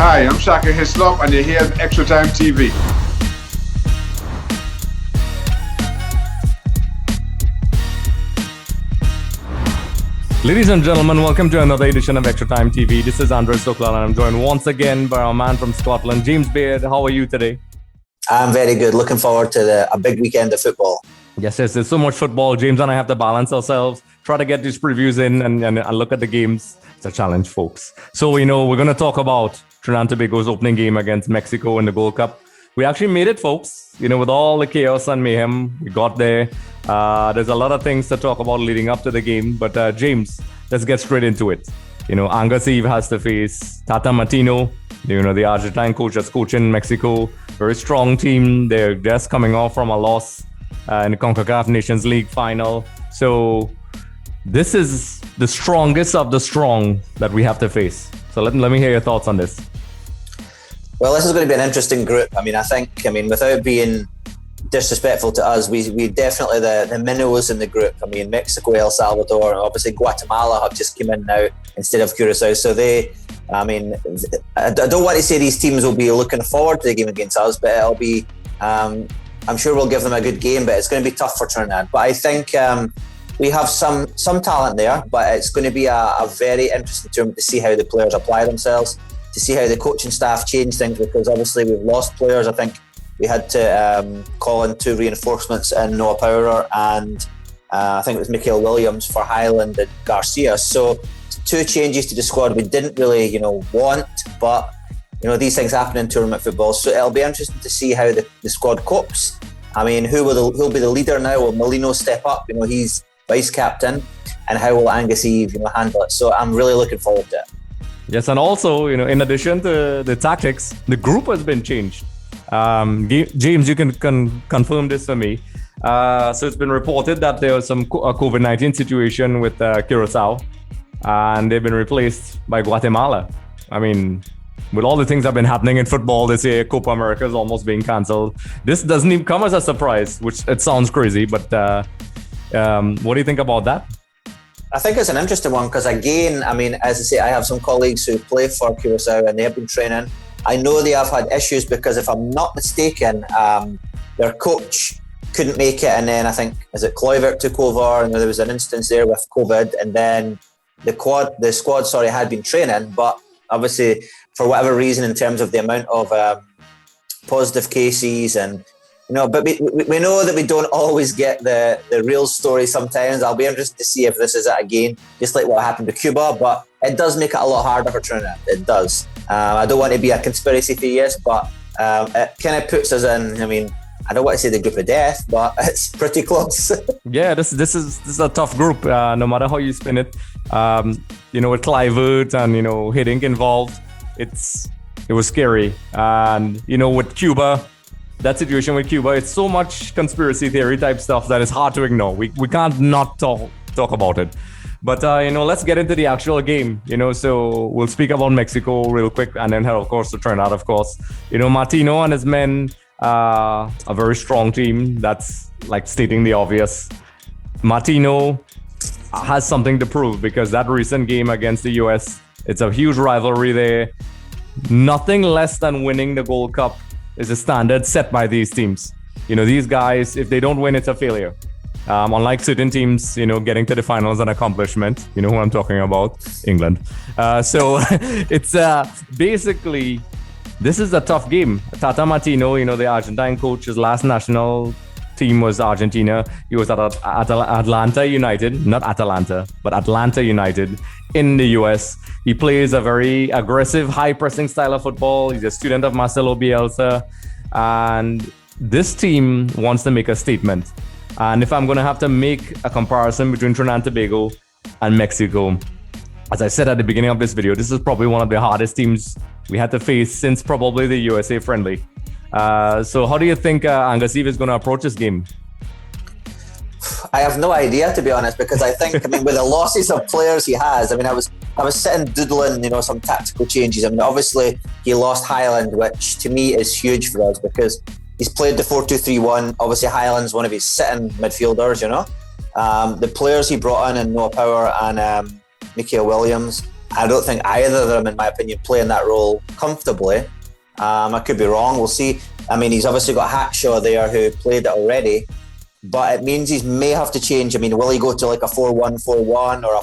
Hi, I'm Shaka Hislop, and you're here at Extra Time TV. Ladies and gentlemen, welcome to another edition of Extra Time TV. This is Andres Soklan, and I'm joined once again by our man from Scotland, James Baird. How are you today? I'm very good. Looking forward to a big weekend of football. Yes, there's so much football. James and I have to balance ourselves, try to get these previews in and look at the games. It's a challenge, folks. So, we're going to talk about Trinidad Tobago's opening game against Mexico in the Gold Cup. We actually made it, folks. With all the chaos and mayhem, we got there. There's a lot of things to talk about leading up to the game. But James, let's get straight into it. Angus Eve has to face Tata Martino, the Argentine coach that's coaching Mexico. Very strong team. They're just coming off from a loss in the CONCACAF Nations League final. So this is the strongest of the strong that we have to face. So let me hear your thoughts on this. Well, this is going to be an interesting group. I think without being disrespectful to us, we definitely the minnows in the group. Mexico, El Salvador, and obviously Guatemala have just come in now instead of Curacao. So I don't want to say these teams will be looking forward to the game against us, but it'll be, I'm sure we'll give them a good game, but it's going to be tough for Trinidad. But I think we have some talent there, but it's going to be a very interesting tournament to see how the players apply themselves, to see how the coaching staff change things, because obviously we've lost players. I think we had to call in 2 reinforcements in Noah Power and I think it was Mikael Williams for Highland and Garcia. So 2 changes to the squad we didn't really, want, but these things happen in tournament football. So it'll be interesting to see how the squad copes. Who'll be the leader now? Will Molino step up? He's vice captain, and how will Angus Eve, handle it? So I'm really looking forward to it. Yes, and also, in addition to the tactics, the group has been changed. James, you can confirm this for me. So it's been reported that there was some COVID-19 situation with Curacao, and they've been replaced by Guatemala. With all the things that have been happening in football this year, Copa America is almost being cancelled. This doesn't even come as a surprise, which it sounds crazy, but what do you think about that? I think it's an interesting one because, again, as I say, I have some colleagues who play for Curacao and they have been training. I know they have had issues because, if I'm not mistaken, their coach couldn't make it, and then I think, is it Kluivert took over, and there was an instance there with COVID, and then the squad had been training, but obviously for whatever reason, in terms of the amount of positive cases and but we know that we don't always get the real story sometimes. I'll be interested to see if this is it again, just like what happened to Cuba, but it does make it a lot harder for Trinidad. It does. I don't want to be a conspiracy theorist, but it kind of puts us in, I don't want to say the group of death, but it's pretty close. Yeah, this is a tough group, no matter how you spin it. With Kluivert and, Hiddink involved, it was scary. And, with Cuba, that situation with Cuba, it's so much conspiracy theory type stuff that it's hard to ignore. We can't not talk about it. But, let's get into the actual game, so we'll speak about Mexico real quick and then, of course, to Trinidad, of course. Martino and his men, a very strong team. That's like stating the obvious. Martino has something to prove because that recent game against the US, it's a huge rivalry there. Nothing less than winning the Gold Cup is a standard set by these teams. These guys, if they don't win, it's a failure. Unlike certain teams, getting to the finals an accomplishment. You know who I'm talking about? England. So it's basically, this is a tough game. Tata Martino, the Argentine coach, his last national team was Argentina. He was at Atlanta United, not Atalanta, but Atlanta United in the US. He plays a very aggressive, high-pressing style of football. He's a student of Marcelo Bielsa. And this team wants to make a statement. And if I'm going to have to make a comparison between Trinidad and Tobago and Mexico, as I said at the beginning of this video, this is probably one of the hardest teams we had to face since probably the USA friendly. So how do you think Angus Eve is going to approach this game? I have no idea, to be honest, because I think, with the losses of players he has, I was sitting doodling, some tactical changes. Obviously he lost Highland, which to me is huge for us because he's played the 4-2-3-1. Obviously Highland's one of his sitting midfielders, The players he brought in Noah Power and Mikael Williams, I don't think either of them, in my opinion, play in that role comfortably. I could be wrong. We'll see. I mean, he's obviously got Hackshaw there who played it already, but it means he may have to change. I mean, will he go to like a 4-1-4-1 or a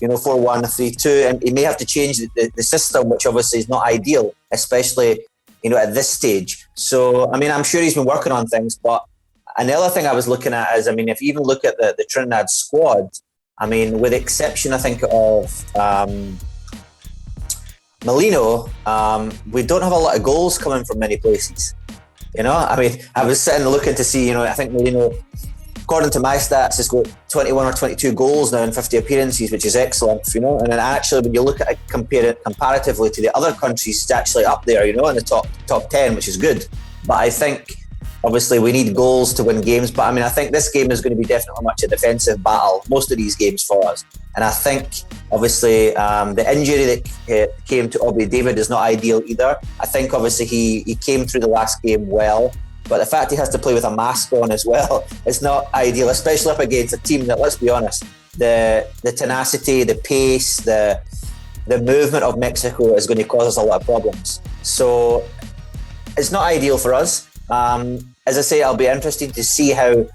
4-1-3-2? And he may have to change the system, which obviously is not ideal, especially, at this stage. So, I mean, I'm sure he's been working on things, but another thing I was looking at is, I mean, if you even look at the Trinidad squad, I mean, with the exception, I think, of Molino, we don't have a lot of goals coming from many places. I mean, I was sitting looking to see, I think Molino, according to my stats, has got 21 or 22 goals now in 50 appearances, which is excellent, And then actually, when you look at it, compare it comparatively to the other countries, it's actually up there, in the top 10, which is good. But I think, obviously, we need goals to win games. But I mean, I think this game is going to be definitely much a defensive battle, most of these games for us. And I think, obviously, the injury that came to Obi David is not ideal either. I think, obviously, he came through the last game well. But the fact he has to play with a mask on as well, it's not ideal, especially up against a team that, let's be honest, the tenacity, the pace, the movement of Mexico is going to cause us a lot of problems. So it's not ideal for us. As I say, I'll be interested to see how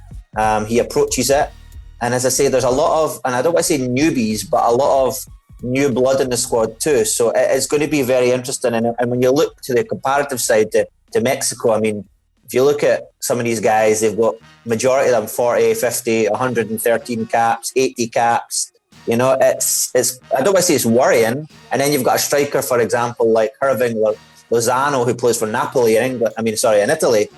he approaches it. And as I say, there's a lot of, and I don't want to say newbies, but a lot of new blood in the squad too. So it's going to be very interesting. And when you look to the comparative side to Mexico, I mean, if you look at some of these guys, they've got majority of them 40, 50, 113 caps, 80 caps. It's I don't want to say it's worrying. And then you've got a striker, for example, like Irving Lozano, who plays for Napoli in Italy,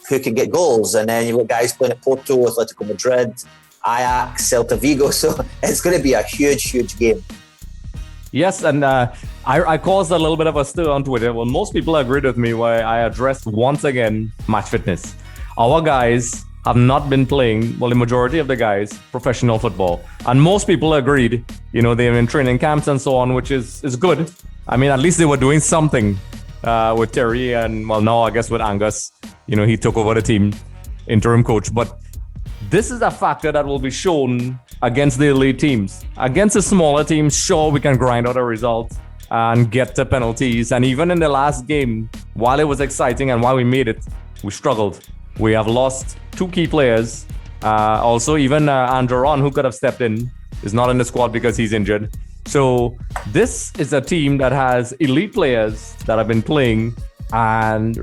who can get goals. And then you've got guys playing at Porto, Atletico Madrid, Ajax, Celta Vigo. So it's going to be a huge, huge game. Yes, and I caused a little bit of a stir on Twitter. Well, most people agreed with me where I addressed once again match fitness. Our guys have not been playing, well, the majority of the guys, professional football. And most people agreed, they've been training camps and so on, which is good. I mean, at least they were doing something with Terry and, well, now I guess with Angus. He took over the team, interim coach. But this is a factor that will be shown against the elite teams. Against the smaller teams, sure, we can grind out a result and get to penalties. And even in the last game, while it was exciting and while we made it, we struggled. We have lost 2 key players. Also, even Andron, who could have stepped in, is not in the squad because he's injured. So this is a team that has elite players that have been playing. And,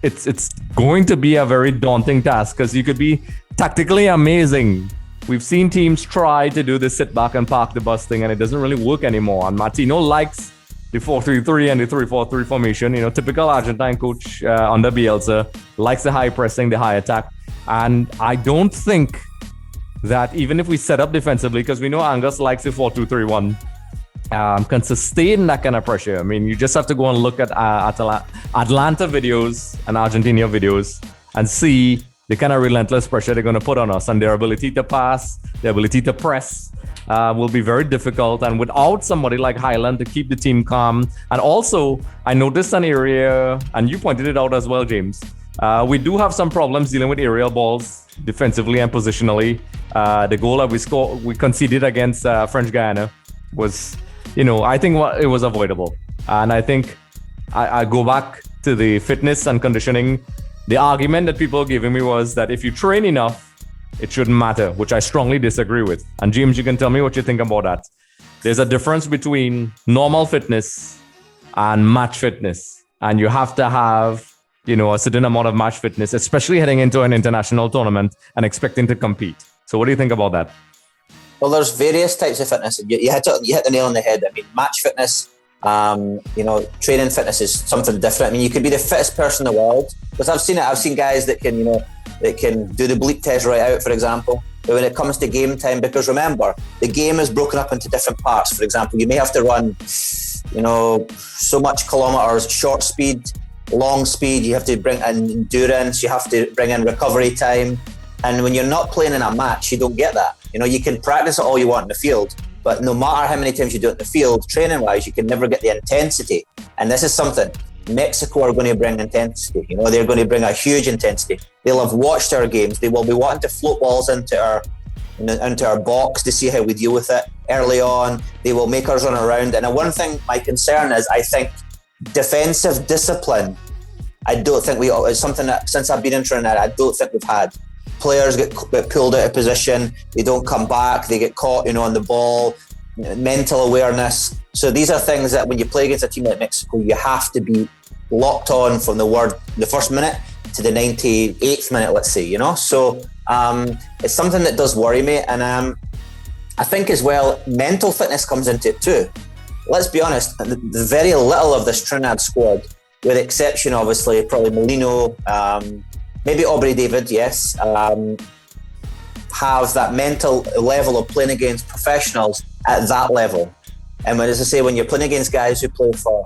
it's going to be a very daunting task because you could be tactically amazing. We've seen teams try to do the sit back and park the bus thing, and it doesn't really work anymore. And Martino likes the 4-3-3 and the 3-4-3 formation. Typical Argentine coach under Bielsa likes the high pressing, the high attack. And I don't think that even if we set up defensively, because we know Angus likes the 4-2-3-1, can sustain that kind of pressure. I mean, you just have to go and look at Atlanta videos and Argentina videos and see the kind of relentless pressure they're going to put on us, and their ability to pass, their ability to press will be very difficult. And without somebody like Highland to keep the team calm. And also, I noticed an area, and you pointed it out as well, James. We do have some problems dealing with aerial balls defensively and positionally. The goal that we conceded against French Guiana was, I think it was avoidable. And I think I go back to the fitness and conditioning. The argument that people were giving me was that if you train enough, it shouldn't matter, which I strongly disagree with. And James, you can tell me what you think about that. There's a difference between normal fitness and match fitness. And you have to have, a certain amount of match fitness, especially heading into an international tournament and expecting to compete. So what do you think about that? Well, there's various types of fitness. You hit the nail on the head. I mean, match fitness, training fitness is something different. I mean, you could be the fittest person in the world, because I've seen guys that can, that can do the bleep test right out, for example. But when it comes to game time, because remember, the game is broken up into different parts. For example, you may have to run, so much kilometers, short speed, long speed. You have to bring in endurance. You have to bring in recovery time. And when you're not playing in a match, you don't get that. You can practice it all you want in the field, but no matter how many times you do it in the field, training-wise, you can never get the intensity. And this is something Mexico are going to bring intensity. They're going to bring a huge intensity. They'll have watched our games. They will be wanting to float balls into into our box to see how we deal with it early on. They will make us run around. And one thing, my concern is, I think defensive discipline, I don't think it's something that since I've been in Trinidad, I don't think we've had. Players get pulled out of position, they don't come back, they get caught, on the ball, mental awareness. So these are things that when you play against a team like Mexico, you have to be locked on from the first minute to the 98th minute, let's say, So it's something that does worry me. And I think as well, mental fitness comes into it too. Let's be honest, the very little of this Trinidad squad, with the exception, obviously, probably Molino, maybe Aubrey David, yes, have that mental level of playing against professionals at that level. And as I say, when you're playing against guys who play for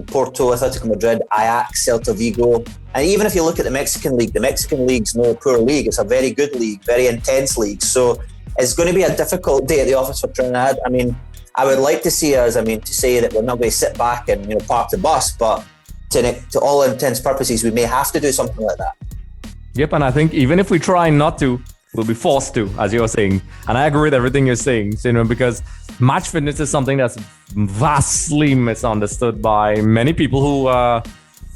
Porto, Atletico Madrid, Ajax, Celta Vigo, and even if you look at the Mexican League's no poor league. It's a very good league, very intense league. So it's going to be a difficult day at the office for Trinidad. I mean, I would like to see us, to say that we're not going to sit back and park the bus, but to all intents and purposes, we may have to do something like that. Yep, and I think even if we try not to, we'll be forced to, as you're saying. And I agree with everything you're saying, because match fitness is something that's vastly misunderstood by many people who are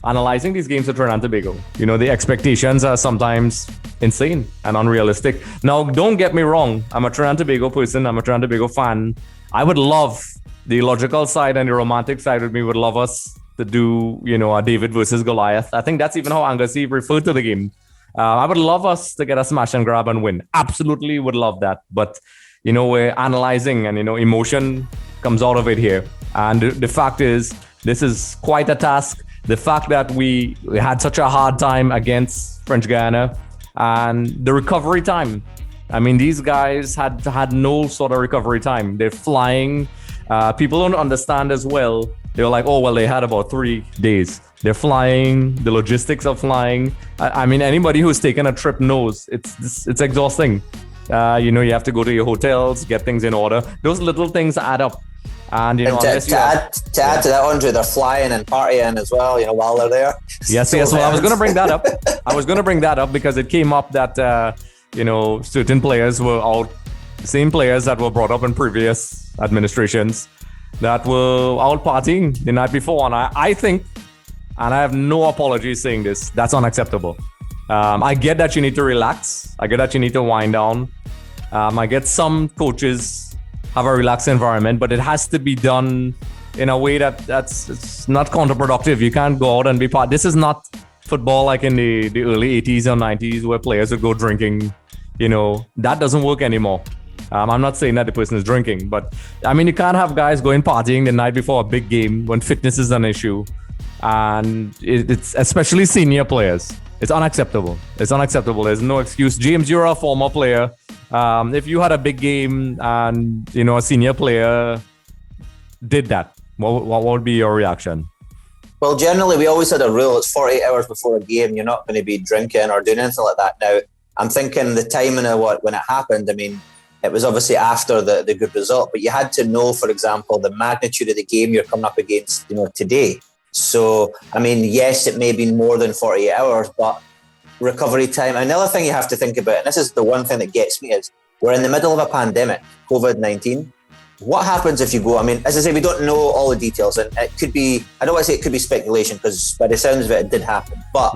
analyzing these games at Trinidad and Tobago. The expectations are sometimes insane and unrealistic. Now, don't get me wrong. I'm a Trinidad and Tobago person. I'm a Trinidad and Tobago fan. I would love the logical side and the romantic side with me would love us to do, a David versus Goliath. I think that's even how Angassi referred to the game. I would love us to get a smash and grab and win. Absolutely would love that. But, we're analyzing and, emotion comes out of it here. And the fact is, this is quite a task. The fact that we had such a hard time against French Guiana and the recovery time. These guys had no sort of recovery time. They're flying. People don't understand as well. They're like, oh, well, they had about 3 days. They're flying. The logistics of flying. Anybody who's taken a trip knows it's exhausting. You have to go to your hotels, get things in order. Those little things add up. And to add to that, Andre, they're flying and partying as well, while they're there. Yes. Well, I was going to bring that up. Because it came up that certain players were out, the same players that were brought up in previous administrations that were out partying the night before. And I think, and I have no apologies saying this, that's unacceptable. I get that you need to relax. I get that you need to wind down. I get some coaches have a relaxed environment, but it has to be done in a way that's not counterproductive. You can't go out and be part. This is not football like in the early 80s or 90s where players would go drinking. That doesn't work anymore. I'm not saying that the person is drinking, but you can't have guys going partying the night before a big game when fitness is an issue. And it's especially senior players. It's unacceptable. There's no excuse. James, you're a former player. If you had a big game and, a senior player did that, what would be your reaction? Well, generally, we always had a rule. It's 48 hours before a game. You're not going to be drinking or doing anything like that. Now, I'm thinking the timing of when it happened, it was obviously after the good result, but you had to know, for example, the magnitude of the game you're coming up against, today. So, yes, it may be more than 48 hours, but recovery time. And the other thing you have to think about, and this is the one thing that gets me, is we're in the middle of a pandemic, COVID-19. What happens if you go, as I say, we don't know all the details, and it could be, I don't want to say it could be speculation, because by the sounds of it did happen. But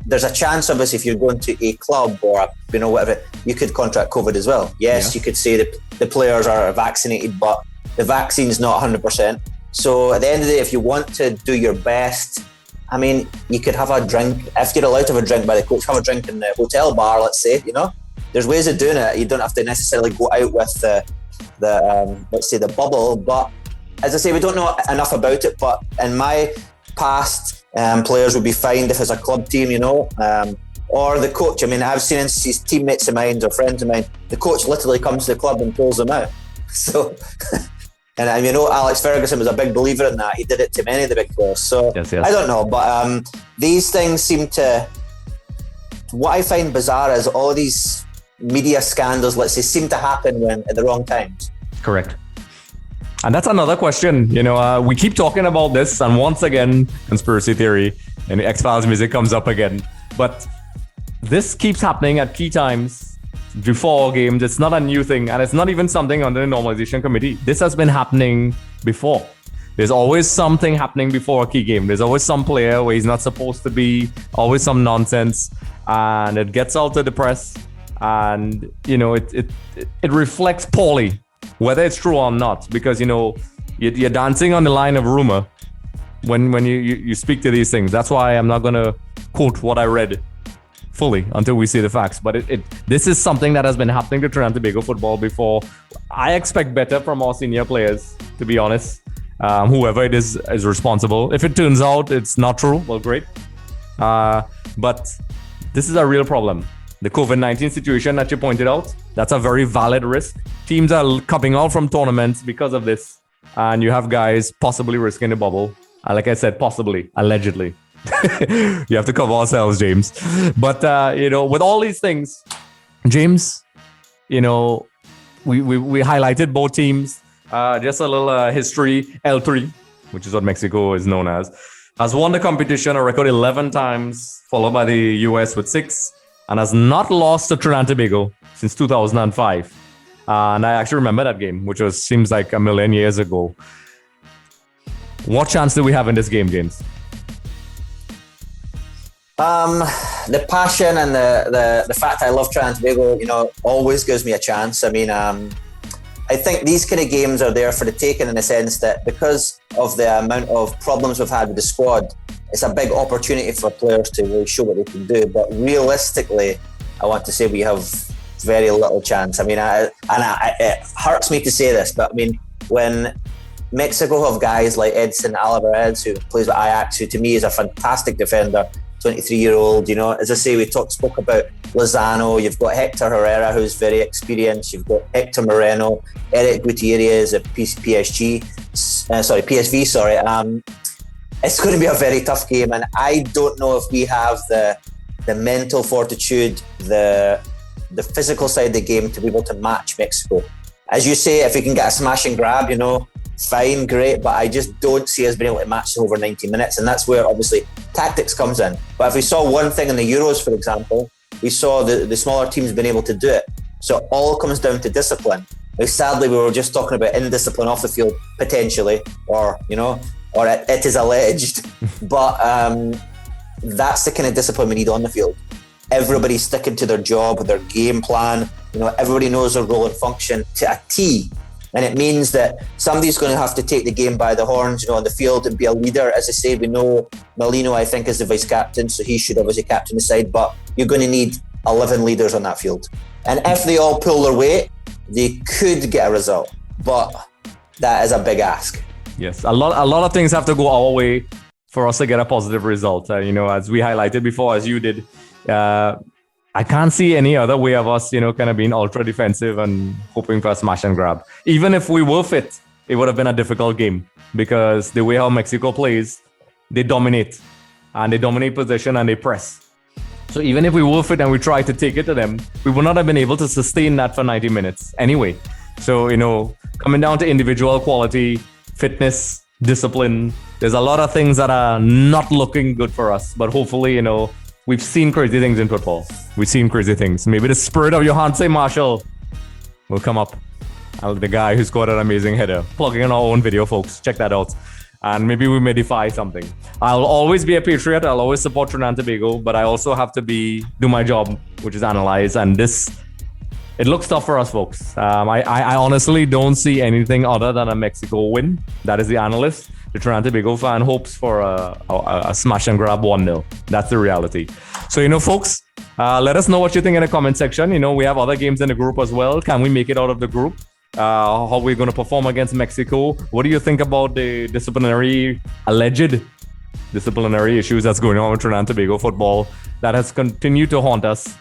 there's a chance, obviously, if you're going to a club or, whatever, you could contract COVID as well. Yes, you could say that the players are vaccinated, but the vaccine's not 100%. So at the end of the day, if you want to do your best, you could have a drink. If you're allowed to have a drink by the coach, have a drink in the hotel bar, let's say, There's ways of doing it. You don't have to necessarily go out with the let's say, the bubble. But as I say, we don't know enough about it. But in my past, players would be fined if it's a club team, or the coach. I've seen instances, teammates of mine or friends of mine, the coach literally comes to the club and pulls them out. So... And Alex Ferguson was a big believer in that. He did it to many of the big players. So yes. I don't know, but these things seem to... What I find bizarre is all these media scandals, let's say, seem to happen at the wrong times. Correct. And that's another question. We keep talking about this, and once again, conspiracy theory and the X-Files music comes up again. But this keeps happening at key times. before games. It's not a new thing, and it's not even something under the normalization committee. This has been happening before. There's always something happening before a key game. There's always some player where he's not supposed to be, always some nonsense, and it gets out to the press, and it reflects poorly, whether it's true or not, because you're dancing on the line of rumor when you speak to these things. That's why I'm not gonna quote what I read fully until we see the facts. But this is something that has been happening to Trinidad Tobago football before. I expect better from our senior players, to be honest. Whoever it is responsible. If it turns out it's not true, well, great. But this is a real problem. The COVID-19 situation that you pointed out, that's a very valid risk. Teams are coming out from tournaments because of this, and you have guys possibly risking the bubble. Like I said, possibly, allegedly. You have to cover ourselves, James. But with all these things, James, we highlighted both teams. Just a little history. L3, which is what Mexico is known as, has won the competition a record 11 times, followed by the US with 6, and has not lost to Trinidad Tobago since 2005. And I actually remember that game, which seems like a million years ago. What chance do we have in this game, James? The passion and the fact I love Trinidad Tobago, always gives me a chance. I mean, I think these kind of games are there for the taking, in the sense that because of the amount of problems we've had with the squad, it's a big opportunity for players to really show what they can do. But realistically, I want to say we have very little chance. I mean, it hurts me to say this, but I mean, when Mexico have guys like Edson Alvarez, who plays with Ajax, who to me is a fantastic defender, 23-year-old, as I say, we spoke about Lozano. You've got Hector Herrera, who's very experienced. You've got Hector Moreno, Eric Gutierrez at PSV. It's going to be a very tough game, and I don't know if we have the mental fortitude, the physical side of the game to be able to match Mexico. As you say, if we can get a smash and grab, fine, great, but I just don't see us being able to match them over 90 minutes, and that's where obviously tactics comes in. But if we saw one thing in the Euros, for example, we saw the smaller teams being able to do it. So it all comes down to discipline. Now, sadly, we were just talking about indiscipline off the field, potentially, or it is alleged, but that's the kind of discipline we need on the field. Everybody's sticking to their job, their game plan. Everybody knows their role and function to a T. And it means that somebody's going to have to take the game by the horns, on the field and be a leader. As I say, we know Molino, I think, is the vice captain, so he should obviously captain the side. But you're going to need 11 leaders on that field. And if they all pull their weight, they could get a result. But that is a big ask. Yes, a lot of things have to go our way for us to get a positive result. As we highlighted before, as you did, I can't see any other way of us, kind of being ultra defensive and hoping for a smash and grab. Even if we were fit, it would have been a difficult game, because the way how Mexico plays, they dominate, and they dominate possession and they press. So even if we were fit and we tried to take it to them, we would not have been able to sustain that for 90 minutes anyway. So, coming down to individual quality, fitness, discipline, there's a lot of things that are not looking good for us, but hopefully, we've seen crazy things in football. We've seen crazy things. Maybe the spirit of Johanse Marshall will come up. The guy who scored an amazing header. Plugging in our own video, folks. Check that out. And maybe we may defy something. I'll always be a patriot. I'll always support Trinidad and Tobago. But I also have to do my job, which is analyze. And it looks tough for us, folks. I honestly don't see anything other than a Mexico win. That is the analyst. The Trinidad and Tobago fan hopes for a smash and grab 1-0. That's the reality. So, folks, let us know what you think in the comment section. We have other games in the group as well. Can we make it out of the group? How we're going to perform against Mexico? What do you think about the alleged disciplinary issues that's going on with Trinidad and Tobago football that has continued to haunt us?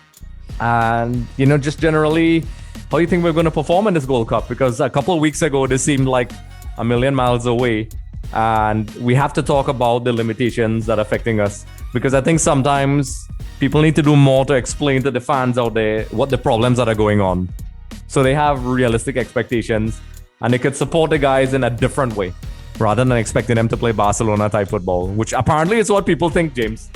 And, just generally, how do you think we're going to perform in this Gold Cup? Because a couple of weeks ago, this seemed like a million miles away. And we have to talk about the limitations that are affecting us, because I think sometimes people need to do more to explain to the fans out there what the problems that are going on, so they have realistic expectations and they could support the guys in a different way rather than expecting them to play Barcelona type football, which apparently is what people think, James.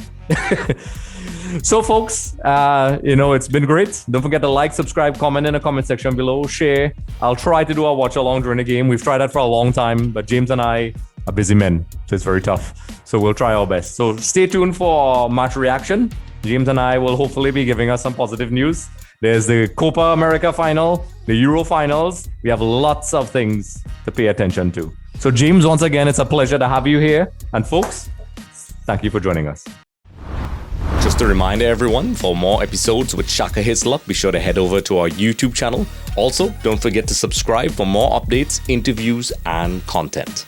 So, folks, it's been great. Don't forget to like, subscribe, comment in the comment section below, share. I'll try to do a watch along during the game. We've tried that for a long time, but James and I are busy men, so it's very tough. So we'll try our best. So stay tuned for match reaction. James and I will hopefully be giving us some positive news. There's the Copa America final, the Euro finals. We have lots of things to pay attention to. So James, once again, it's a pleasure to have you here. And folks, thank you for joining us. Just a reminder, everyone, for more episodes with Shaka Hislop, be sure to head over to our YouTube channel. Also, don't forget to subscribe for more updates, interviews, and content.